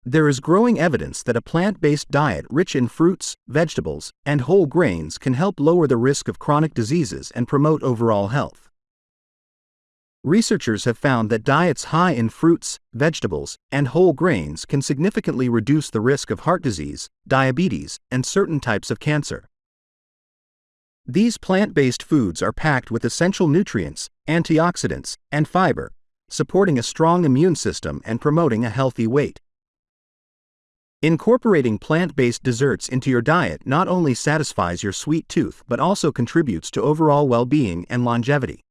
There is growing evidence that a plant-based diet rich in fruits, vegetables, and whole grains can help lower the risk of chronic diseases and promote overall health. Researchers have found that diets high in fruits, vegetables, and whole grains can significantly reduce the risk of heart disease, diabetes, and certain types of cancer. These plant-based foods are packed with essential nutrients, antioxidants, and fiber, supporting a strong immune system and promoting a healthy weight. Incorporating plant-based desserts into your diet not only satisfies your sweet tooth but also contributes to overall well-being and longevity.